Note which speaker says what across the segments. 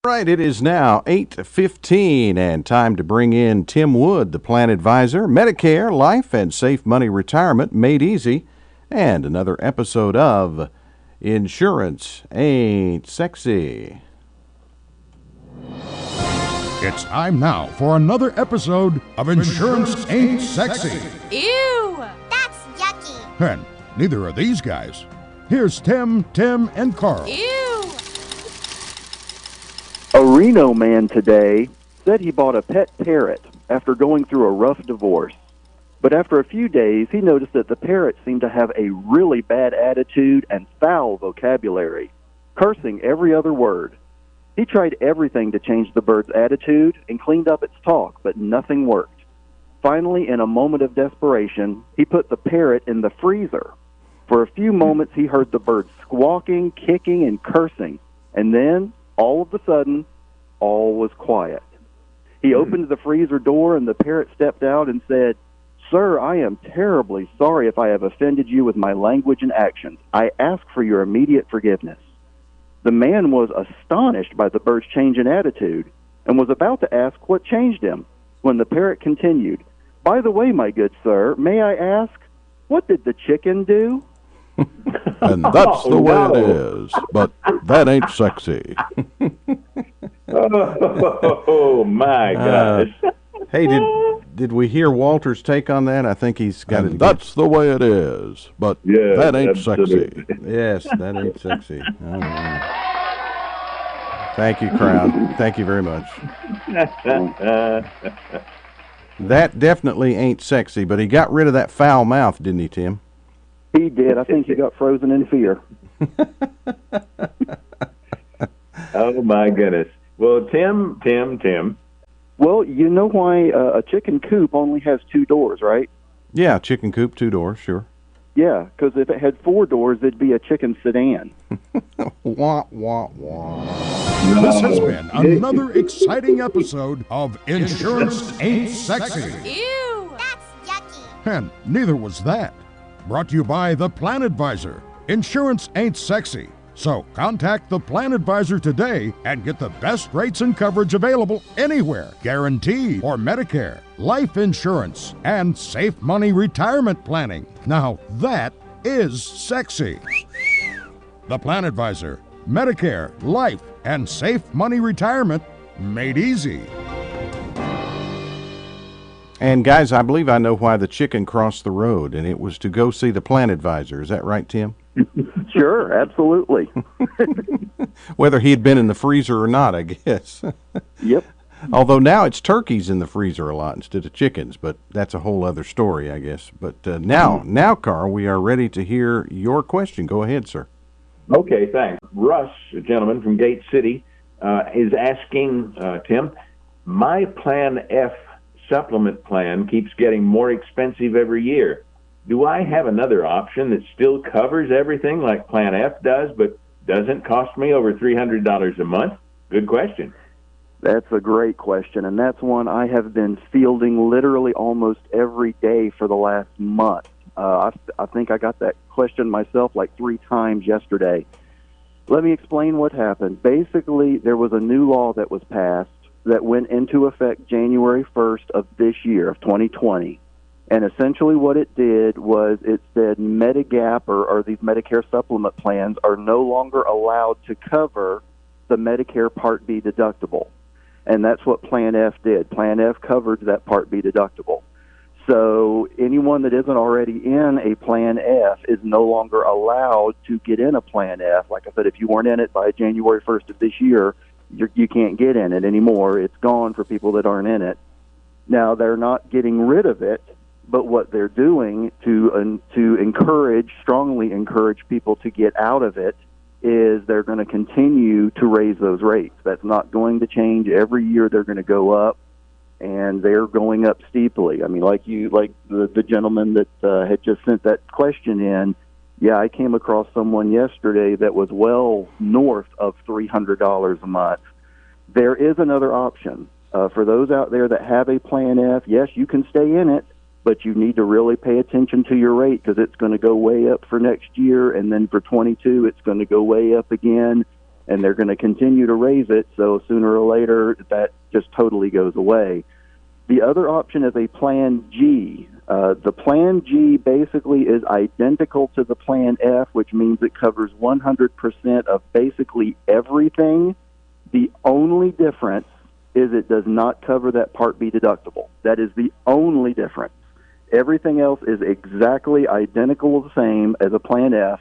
Speaker 1: Right, it is now 8:15 and time to bring in Tim Wood, the plan advisor, Medicare, Life, and Safe Money Retirement Made Easy, and another episode of Insurance Ain't Sexy.
Speaker 2: It's time now for another episode of Insurance Ain't Sexy.
Speaker 3: Ew! That's yucky.
Speaker 2: And neither are these guys. Here's Tim, and Carl.
Speaker 3: Ew!
Speaker 4: A Reno man today said he bought a pet parrot after going through a rough divorce. But after a few days, he noticed that the parrot seemed to have a really bad attitude and foul vocabulary, cursing every other word. He tried everything to change the bird's attitude and cleaned up its talk, but nothing worked. Finally, in a moment of desperation, he put the parrot in the freezer. For a few moments, he heard the bird squawking, kicking, and cursing, and then all of a sudden, all was quiet. He opened the freezer door, and the parrot stepped out and said, "Sir, I am terribly sorry if I have offended you with my language and actions. I ask for your immediate forgiveness." The man was astonished by the bird's change in attitude and was about to ask what changed him when the parrot continued, "By the way, my good sir, may I ask, what did the chicken do?"
Speaker 1: And that's the way it is, but that ain't sexy.
Speaker 5: Oh, my gosh.
Speaker 1: Hey, did we hear Walter's take on that? I think he's got it. That's the way it is, but
Speaker 5: Yeah,
Speaker 1: that ain't
Speaker 5: absolutely.
Speaker 1: sexy. Yes, that ain't sexy. All right. Thank you, Crown. Thank you very much. That definitely ain't sexy, but he got rid of that foul mouth, didn't he, Tim?
Speaker 4: He did. I think he got frozen in fear.
Speaker 5: Oh, my goodness. Well, Tim.
Speaker 4: Well, you know why a chicken coop only has 2 doors, right?
Speaker 1: Yeah, chicken coop, 2 doors, sure.
Speaker 4: Yeah, because if it had 4 doors, it'd be a chicken sedan.
Speaker 1: Wah, wah, wah.
Speaker 2: This has been another exciting episode of Insurance Ain't Sexy.
Speaker 3: Ew! That's yucky.
Speaker 2: And neither was that. Brought to you by the Plan Advisor. Insurance ain't sexy. So contact the Plan Advisor today and get the best rates and coverage available anywhere. Guarantee for Medicare, life insurance, and safe money retirement planning. Now that is sexy. The Plan Advisor. Medicare, life, and safe money retirement made easy.
Speaker 1: And guys, I believe I know why the chicken crossed the road, and it was to go see the plan advisor. Is that right, Tim?
Speaker 4: Sure, absolutely.
Speaker 1: Whether he had been in the freezer or not, I guess.
Speaker 4: Yep.
Speaker 1: Although now it's turkeys in the freezer a lot instead of chickens, but that's a whole other story, I guess. But now, Carl, we are ready to hear your question. Go ahead, sir.
Speaker 5: Okay, thanks. Russ, a gentleman from Gate City, is asking, Tim, my Plan F supplement plan keeps getting more expensive every year. Do I have another option that still covers everything like Plan F does, but doesn't cost me over $300 a month? Good question.
Speaker 4: That's a great question, and that's one I have been fielding literally almost every day for the last month. I think I got that question myself like 3 times yesterday. Let me explain what happened. Basically, there was a new law that was passed that went into effect January 1st of this year, of 2020. And essentially what it did was it said Medigap or these Medicare supplement plans are no longer allowed to cover the Medicare Part B deductible. And that's what Plan F did. Plan F covered that Part B deductible. So anyone that isn't already in a Plan F is no longer allowed to get in a Plan F. Like I said, if you weren't in it by January 1st of this year, you can't get in it anymore. It's gone for people that aren't in it. Now, they're not getting rid of it, but what they're doing to strongly encourage people to get out of it is they're going to continue to raise those rates. That's not going to change. Every year they're going to go up, and they're going up steeply. I mean, like the gentleman that had just sent that question in, yeah, I came across someone yesterday that was well north of $300 a month. There is another option. For those out there that have a Plan F, yes, you can stay in it, but you need to really pay attention to your rate because it's going to go way up for next year, and then for 22 it's going to go way up again. and they're going to continue to raise it, so sooner or later that just totally goes away. The other option is a Plan G. The Plan G basically is identical to the Plan F, which means it covers 100% of basically everything. The only difference is it does not cover that Part B deductible. That is the only difference. Everything else is exactly identical the same as a Plan F.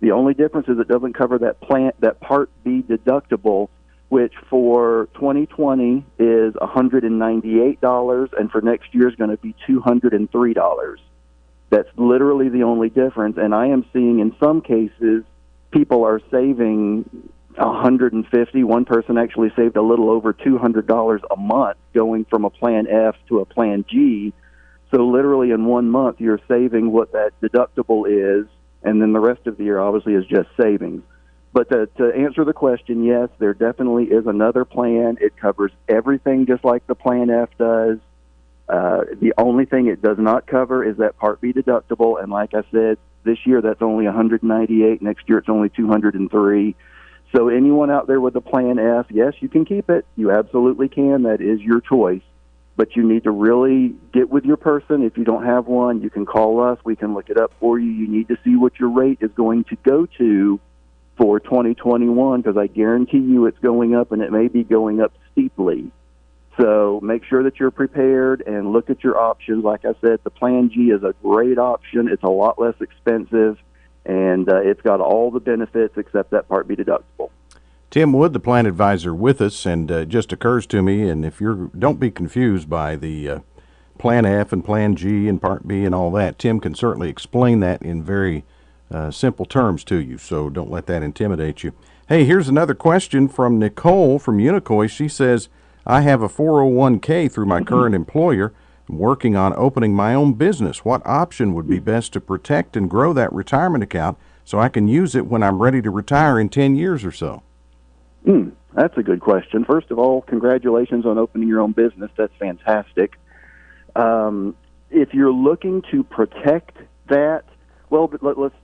Speaker 4: The only difference is it doesn't cover that Part B deductible, which for 2020 is $198, and for next year is going to be $203. That's literally the only difference, and I am seeing in some cases people are saving $150. One person actually saved a little over $200 a month going from a Plan F to a Plan G. So literally in 1 month you're saving what that deductible is, and then the rest of the year obviously is just savings. But to answer the question, yes, there definitely is another plan. It covers everything just like the Plan F does. The only thing it does not cover is that Part B deductible, and like I said, this year that's only $198. Next year it's only $203. So anyone out there with a Plan F, yes, you can keep it. You absolutely can. That is your choice. But you need to really get with your person. If you don't have one, you can call us. We can look it up for you. You need to see what your rate is going to go to for 2021, because I guarantee you it's going up, and it may be going up steeply. So make sure that you're prepared and look at your options. Like I said, the Plan G is a great option. It's a lot less expensive, and it's got all the benefits except that Part B deductible.
Speaker 1: Tim Wood, the plan advisor, with us, and it just occurs to me, and if you're, don't be confused by the Plan F and Plan G and Part B and all that. Tim can certainly explain that in very simple terms to you, so don't let that intimidate you. Hey, here's another question from Nicole from Unicoi. She says, I have a 401k through my current employer. I'm working on opening my own business. What option would be best to protect and grow that retirement account so I can use it when I'm ready to retire in 10 years or so?
Speaker 4: That's a good question. First of all, congratulations on opening your own business. That's fantastic. If you're looking to protect that, well,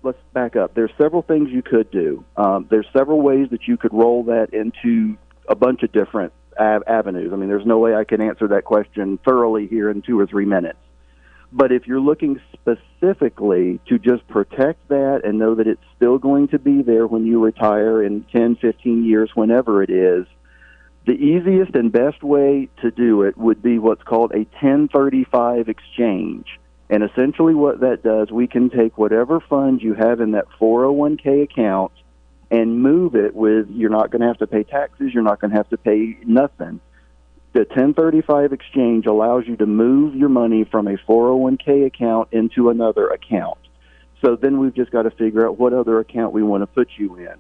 Speaker 4: let's back up. There's several things you could do. There's several ways that you could roll that into a bunch of different avenues. I mean, there's no way I can answer that question thoroughly here in 2 or 3 minutes. But if you're looking specifically to just protect that and know that it's still going to be there when you retire in 10, 15 years, whenever it is, the easiest and best way to do it would be what's called a 1035 exchange. And essentially what that does, we can take whatever funds you have in that 401k account and move it with, you're not going to have to pay taxes, you're not going to have to pay nothing. The 1035 exchange allows you to move your money from a 401k account into another account. So then we've just got to figure out what other account we want to put you in.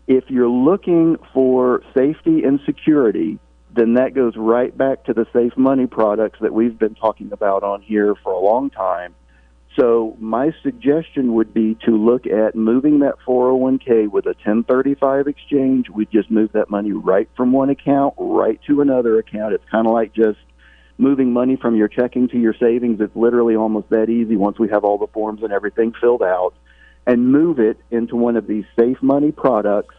Speaker 4: If you're looking for safety and security, then that goes right back to the safe money products that we've been talking about on here for a long time. So my suggestion would be to look at moving that 401k with a 1035 exchange. We just move that money right from one account right to another account. It's kind of like just moving money from your checking to your savings. It's literally almost that easy once we have all the forms and everything filled out, and move it into one of these safe money products.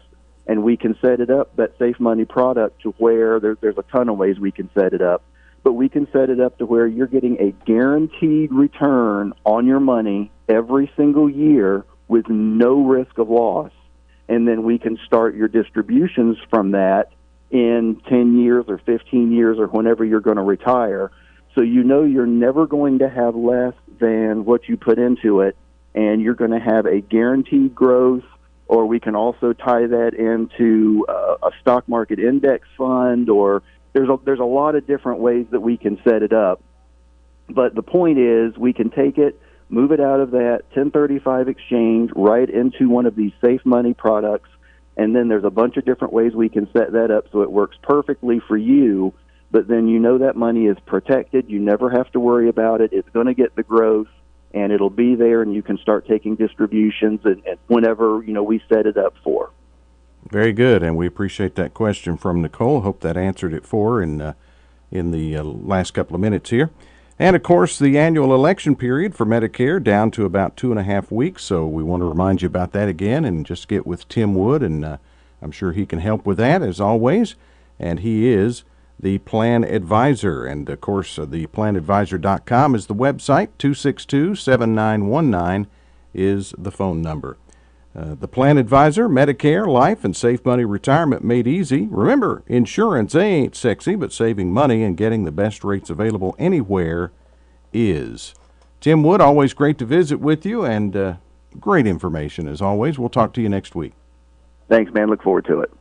Speaker 4: And we can set it up, that safe money product, to where there's a ton of ways we can set it up. But we can set it up to where you're getting a guaranteed return on your money every single year with no risk of loss. And then we can start your distributions from that in 10 years or 15 years or whenever you're going to retire. So you know you're never going to have less than what you put into it, and you're going to have a guaranteed growth. Or we can also tie that into a stock market index fund, or there's a lot of different ways that we can set it up. But the point is, we can take it, move it out of that 1035 exchange right into one of these safe money products, and then there's a bunch of different ways we can set that up so it works perfectly for you, but then you know that money is protected. You never have to worry about it. It's going to get the growth, and it'll be there, and you can start taking distributions and whenever we set it up for.
Speaker 1: Very good, and we appreciate that question from Nicole. Hope that answered it for her in the last couple of minutes here. And, of course, the annual election period for Medicare down to about 2.5 weeks, so we want to remind you about that again and just get with Tim Wood and I'm sure he can help with that, as always. And he is the Plan Advisor. And, of course, the planadvisor.com is the website. 262-7919 is the phone number. The Plan Advisor, Medicare, Life, and Safe Money Retirement made easy. Remember, insurance ain't sexy, but saving money and getting the best rates available anywhere is. Tim Wood, always great to visit with you, and great information as always. We'll talk to you next week.
Speaker 4: Thanks, man. Look forward to it.